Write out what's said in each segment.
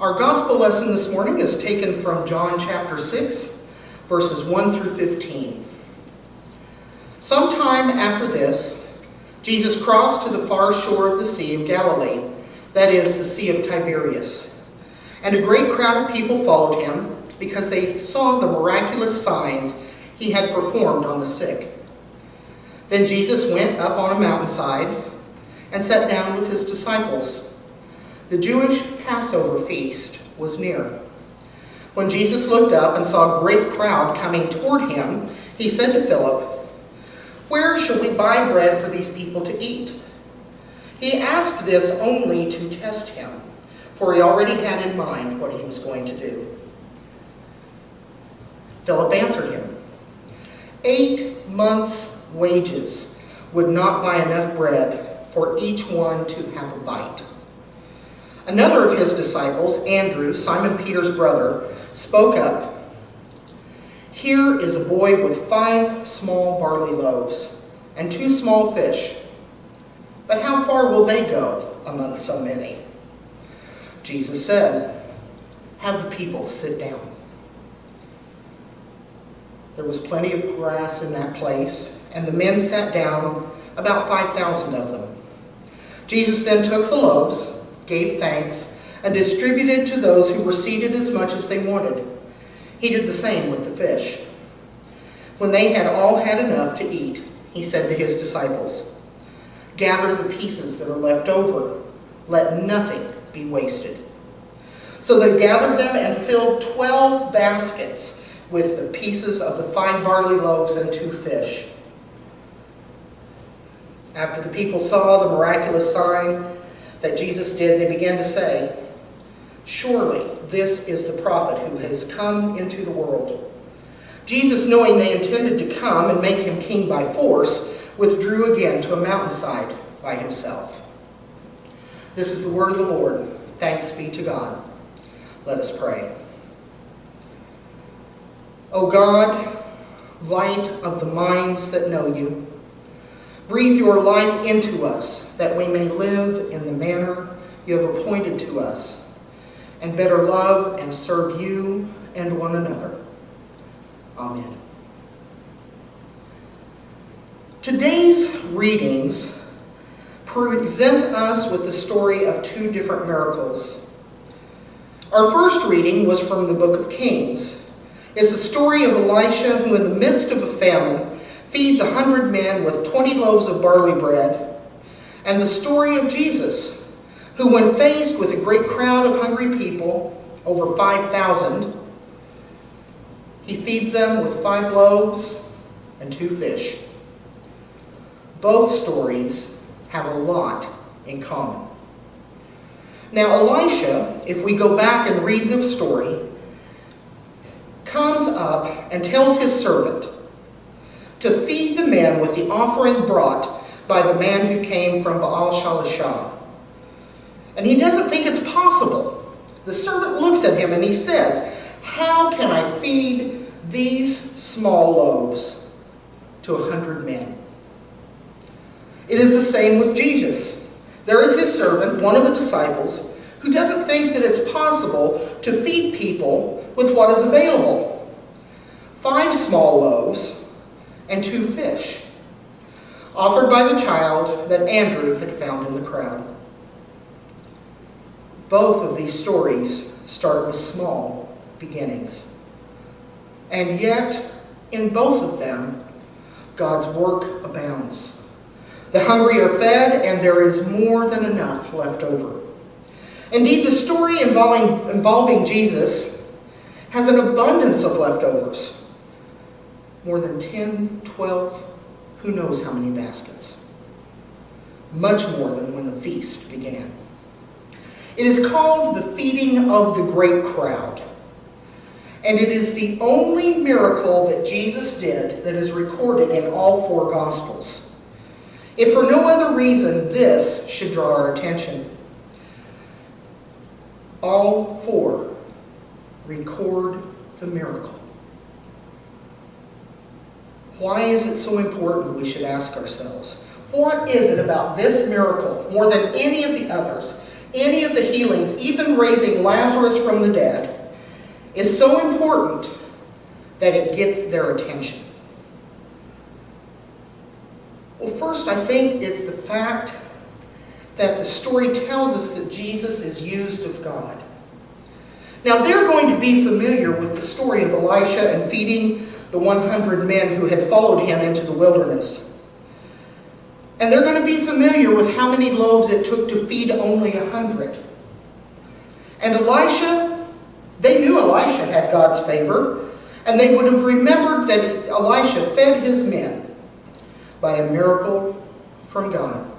Our gospel lesson this morning is taken from John chapter 6, verses 1 through 15. Sometime after this, Jesus crossed to the far shore of the Sea of Galilee, that is, the Sea of Tiberias. And a great crowd of people followed him because they saw the miraculous signs he had performed on the sick. Then Jesus went up on a mountainside and sat down with his disciples. The Jewish Passover feast was near. When Jesus looked up and saw a great crowd coming toward him, he said to Philip, "Where shall we buy bread for these people to eat?" He asked this only to test him, for he already had in mind what he was going to do. Philip answered him, 8 months' wages would not buy enough bread for each one to have a bite. Another of his disciples, Andrew, Simon Peter's brother, spoke up. "Here is a boy with 5 small barley loaves and 2 small fish. But how far will they go among so many?" Jesus said, "Have the people sit down." There was plenty of grass in that place, and the men sat down, about 5,000 of them. Jesus then took the loaves, gave thanks, and distributed to those who were seated as much as they wanted. He did the same with the fish. When they had all had enough to eat, he said to his disciples, "Gather the pieces that are left over. Let nothing be wasted." So they gathered them and filled 12 baskets with the pieces of the 5 barley loaves and 2 fish. After the people saw the miraculous sign that Jesus did, they began to say, "Surely this is the prophet who has come into the world." Jesus, knowing they intended to come and make him king by force, withdrew again to a mountainside by himself. This is the word of the Lord. Thanks be to God. Let us pray. O God, light of the minds that know you, breathe your life into us that we may live in the manner you have appointed to us and better love and serve you and one another. Amen. Today's readings present us with the story of 2 different miracles. Our first reading was from the book of Kings. It's the story of Elisha who, in the midst of a famine, feeds 100 men with 20 loaves of barley bread, and the story of Jesus, who, when faced with a great crowd of hungry people, over 5,000, he feeds them with 5 loaves and 2 fish. Both stories have a lot in common. Now, Elisha, if we go back and read the story, comes up and tells his servant to feed the men with the offering brought by the man who came from Baal Shalishah. And he doesn't think it's possible. The servant looks at him and he says, "How can I feed these small loaves to 100 men?" It is the same with Jesus. There is his servant, one of the disciples, who doesn't think that it's possible to feed people with what is available. 5 small loaves and 2 fish, offered by the child that Andrew had found in the crowd. Both of these stories start with small beginnings. And yet, in both of them, God's work abounds. The hungry are fed, and there is more than enough left over. Indeed, the story involving Jesus has an abundance of leftovers. More than 10, 12, who knows how many baskets. Much more than when the feast began. It is called the feeding of the great crowd. And it is the only miracle that Jesus did that is recorded in all 4 Gospels. If for no other reason, this should draw our attention. All 4 record the miracle. Why is it so important, we should ask ourselves? What is it about this miracle, more than any of the others, any of the healings, even raising Lazarus from the dead, is so important that it gets their attention? Well, first, I think it's the fact that the story tells us that Jesus is used of God. Now, they're going to be familiar with the story of Elisha and feeding the 100 men who had followed him into the wilderness. And they're going to be familiar with how many loaves it took to feed only 100. And Elisha, they knew Elisha had God's favor, and they would have remembered that Elisha fed his men by a miracle from God.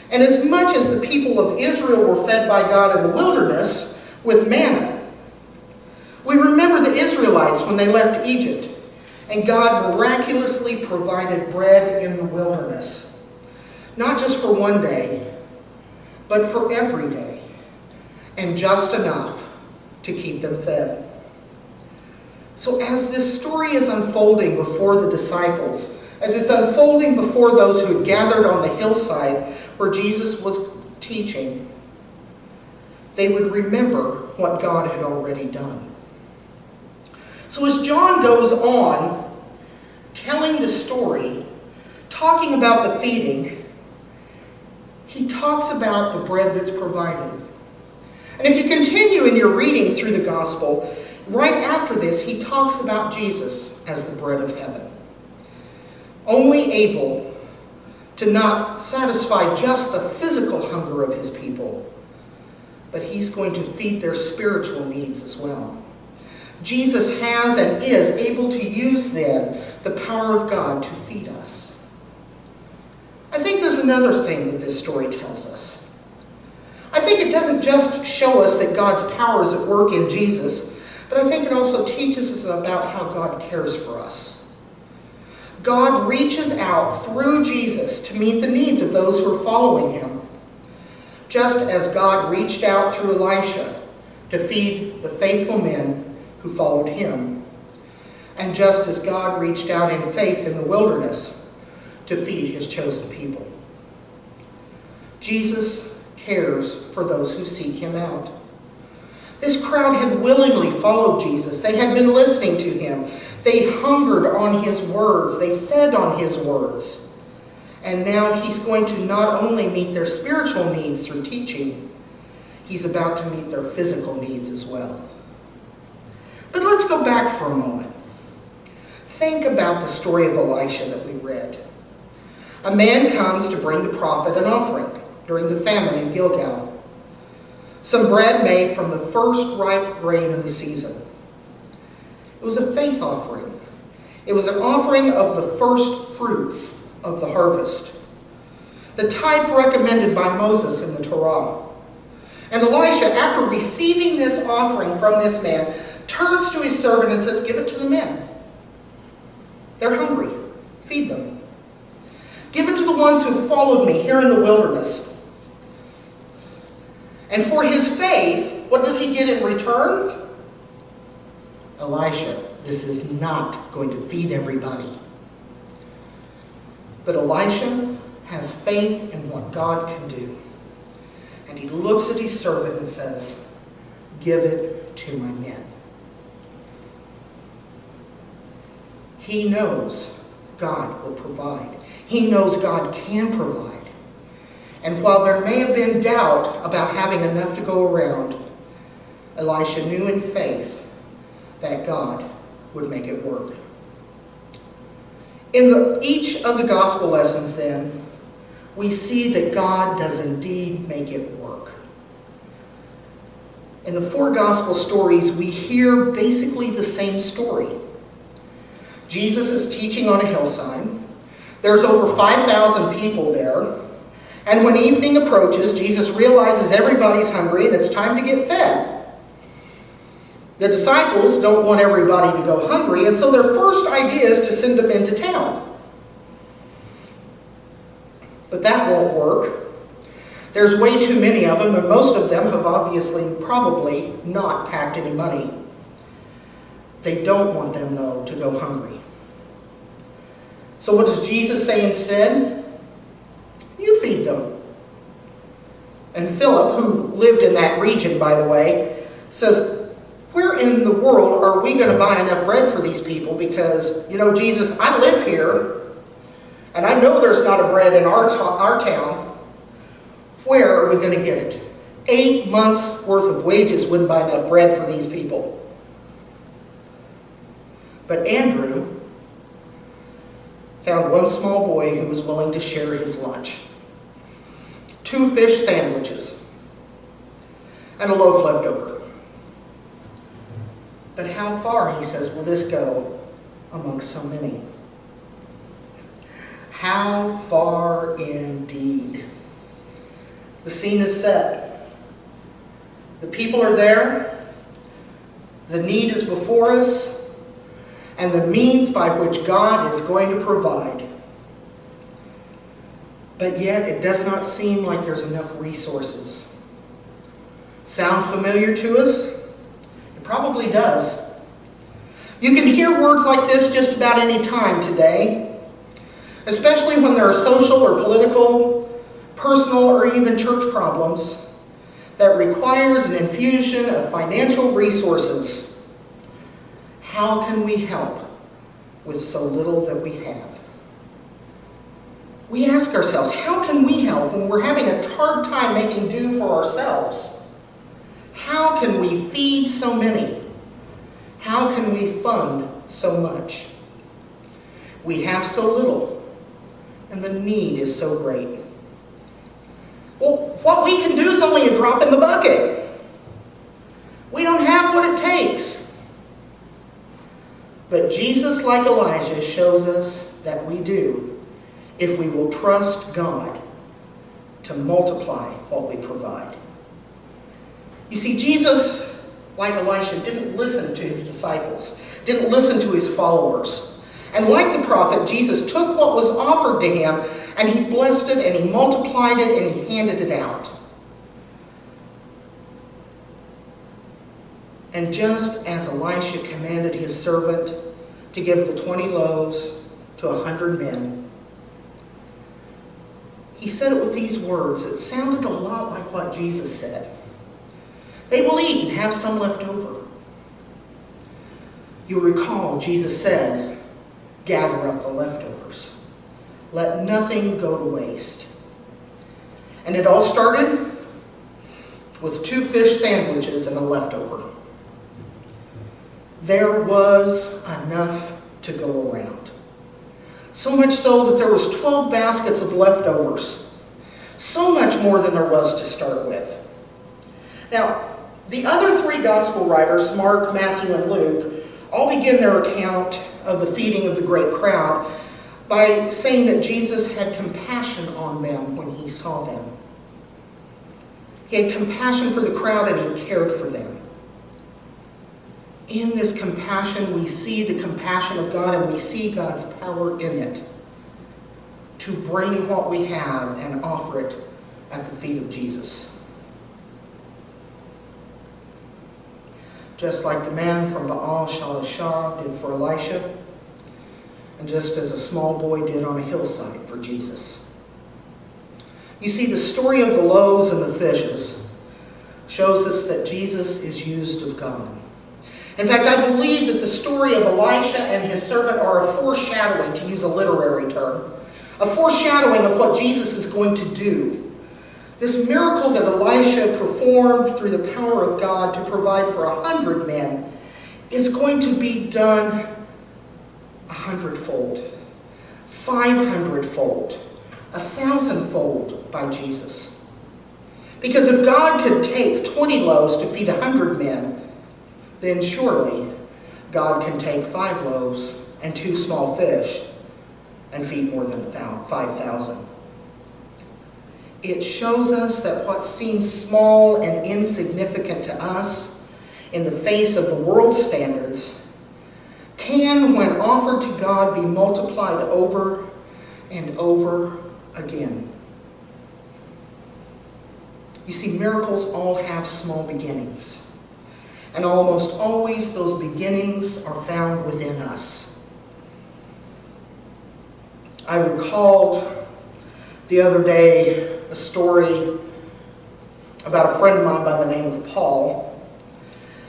And as much as the people of Israel were fed by God in the wilderness with manna, we remember the Israelites when they left Egypt, and God miraculously provided bread in the wilderness. Not just for one day, but for every day, and just enough to keep them fed. So as this story is unfolding before the disciples, as it's unfolding before those who had gathered on the hillside where Jesus was teaching, they would remember what God had already done. So as John goes on telling the story, talking about the feeding, he talks about the bread that's provided. And if you continue in your reading through the gospel, right after this, he talks about Jesus as the bread of heaven, only able to not satisfy just the physical hunger of his people, but he's going to feed their spiritual needs as well. Jesus has and is able to use then the power of God to feed us. I think there's another thing that this story tells us. I think it doesn't just show us that God's power is at work in Jesus, but I think it also teaches us about how God cares for us. God reaches out through Jesus to meet the needs of those who are following him, just as God reached out through Elisha to feed the faithful men who followed him, and just as God reached out in faith in the wilderness to feed his chosen people. Jesus cares for those who seek him out. This crowd had willingly followed Jesus. They had been listening to him. They hungered on his words. They fed on his words. And now he's going to not only meet their spiritual needs through teaching, he's about to meet their physical needs as well. But let's go back for a moment. Think about the story of Elisha that we read. A man comes to bring the prophet an offering during the famine in Gilgal. Some bread made from the first ripe grain of the season. It was a faith offering. It was an offering of the first fruits of the harvest, the type recommended by Moses in the Torah. And Elisha, after receiving this offering from this man, turns to his servant and says, "Give it to the men. They're hungry. Feed them. Give it to the ones who followed me here in the wilderness." And for his faith, what does he get in return? Elisha, this is not going to feed everybody. But Elisha has faith in what God can do. And he looks at his servant and says, "Give it to my men." He knows God will provide. He knows God can provide. And while there may have been doubt about having enough to go around, Elisha knew in faith that God would make it work. In each of the gospel lessons, then, we see that God does indeed make it work. In the 4 gospel stories, we hear basically the same story. Jesus is teaching on a hillside. There's over 5,000 people there. And when evening approaches, Jesus realizes everybody's hungry and it's time to get fed. The disciples don't want everybody to go hungry, and so their first idea is to send them into town. But that won't work. There's way too many of them, and most of them have obviously probably not packed any money. They don't want them, though, to go hungry. So what does Jesus say instead? You feed them. And Philip, who lived in that region, by the way, says, where in the world are we going to buy enough bread for these people? Because, Jesus, I live here, and I know there's not a bread in our town. Where are we going to get it? 8 months' worth of wages wouldn't buy enough bread for these people. But Andrew found one small boy who was willing to share his lunch. 2 fish sandwiches and a loaf left over. But how far, he says, will this go amongst so many? How far indeed? The scene is set. The people are there. The need is before us. And the means by which God is going to provide. But yet it does not seem like there's enough resources. Sound familiar to us? It probably does. You can hear words like this just about any time today, especially when there are social or political, personal, or even church problems that requires an infusion of financial resources. How can we help with so little that we have? We ask ourselves, how can we help when we're having a hard time making do for ourselves? How can we feed so many? How can we fund so much? We have so little, and the need is so great. Well, what we can do is only a drop in the bucket. We don't have what it takes. But Jesus, like Elijah, shows us that we do if we will trust God to multiply what we provide. You see, Jesus, like Elisha, didn't listen to his disciples, didn't listen to his followers. And like the prophet, Jesus took what was offered to him and he blessed it and he multiplied it and he handed it out. And just as Elisha commanded his servant to give the 20 loaves to 100 men, he said it with these words. It sounded a lot like what Jesus said. They will eat and have some left over. You'll recall Jesus said, gather up the leftovers. Let nothing go to waste. And it all started with 2 fish sandwiches and a leftover. There was enough to go around. So much so that there was 12 baskets of leftovers. So much more than there was to start with. Now, the other 3 gospel writers, Mark, Matthew, and Luke, all begin their account of the feeding of the great crowd by saying that Jesus had compassion on them when he saw them. He had compassion for the crowd and he cared for them. In this compassion, we see the compassion of God and we see God's power in it to bring what we have and offer it at the feet of Jesus. Just like the man from Baal Shalishah did for Elisha, and just as a small boy did on a hillside for Jesus. You see, the story of the loaves and the fishes shows us that Jesus is used of God. In fact, I believe that the story of Elisha and his servant are a foreshadowing, to use a literary term, a foreshadowing of what Jesus is going to do. This miracle that Elisha performed through the power of God to provide for 100 men is going to be done 100-fold, 500-fold, 1,000-fold by Jesus. Because if God could take 20 loaves to feed 100 men, then surely God can take 5 loaves and 2 small fish and feed more than 5,000. It shows us that what seems small and insignificant to us in the face of the world's standards can, when offered to God, be multiplied over and over again. You see, miracles all have small beginnings. And almost always those beginnings are found within us. I recalled the other day a story about a friend of mine by the name of Paul.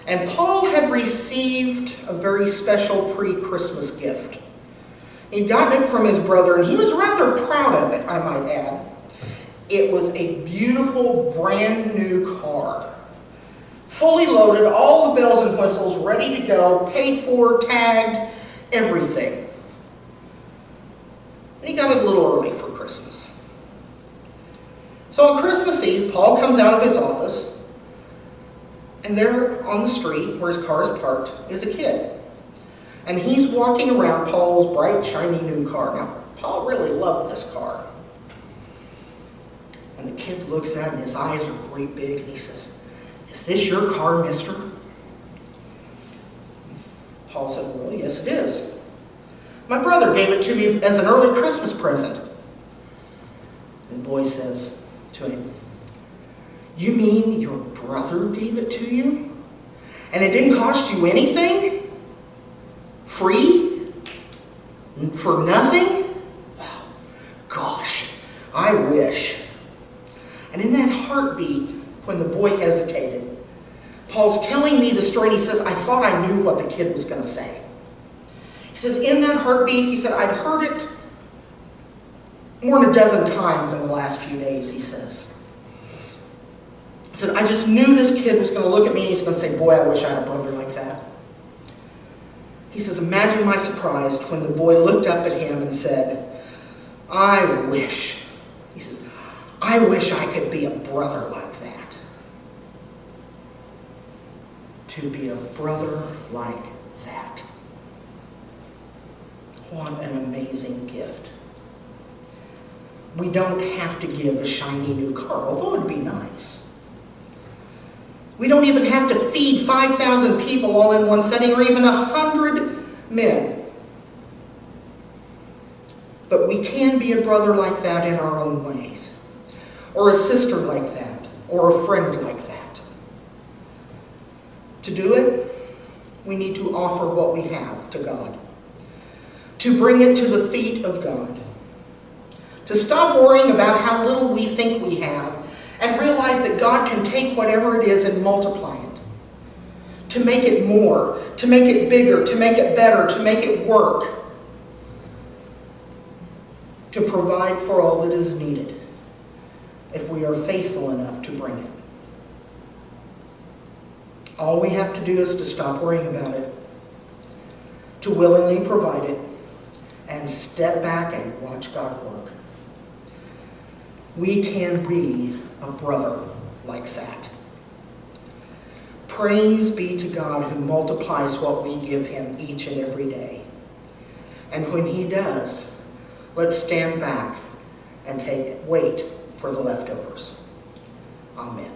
And Paul had received a very special pre-Christmas gift. He'd gotten it from his brother, and he was rather proud of it, I might add. It was a beautiful, brand new car. Fully loaded, all the bells and whistles, ready to go, paid for, tagged, everything. And he got it a little early for Christmas. So on Christmas Eve, Paul comes out of his office, and there on the street where his car is parked is a kid. And he's walking around Paul's bright, shiny new car. Now, Paul really loved this car. And the kid looks at it, and his eyes are great big, and he says, "Is this your car, mister?" Paul said, "Well, yes, it is. My brother gave it to me as an early Christmas present." The boy says to him, "You mean your brother gave it to you? And it didn't cost you anything? Free? For nothing? Oh, gosh, I wish." And in that heartbeat, when the boy hesitated, Paul's telling me the story, and he says, I thought I knew what the kid was going to say. He says, in that heartbeat, he said, I'd heard it more than a dozen times in the last few days, he says. He said, I just knew this kid was going to look at me and he's going to say, boy, I wish I had a brother like that. He says, imagine my surprise when the boy looked up at him and said, I wish. He says, I wish I could be a brother like that. To be a brother like that. What an amazing gift. We don't have to give a shiny new car, although it'd be nice. We don't even have to feed 5,000 people all in one setting, or even 100 men. But we can be a brother like that in our own ways, or a sister like that, or a friend like that. To do it, we need to offer what we have to God, to bring it to the feet of God, to stop worrying about how little we think we have, and realize that God can take whatever it is and multiply it, to make it more, to make it bigger, to make it better, to make it work, to provide for all that is needed, if we are faithful enough to bring it. All we have to do is to stop worrying about it, to willingly provide it, and step back and watch God work. We can be a brother like that. Praise be to God who multiplies what we give him each and every day. And when he does, let's stand back and wait for the leftovers. Amen.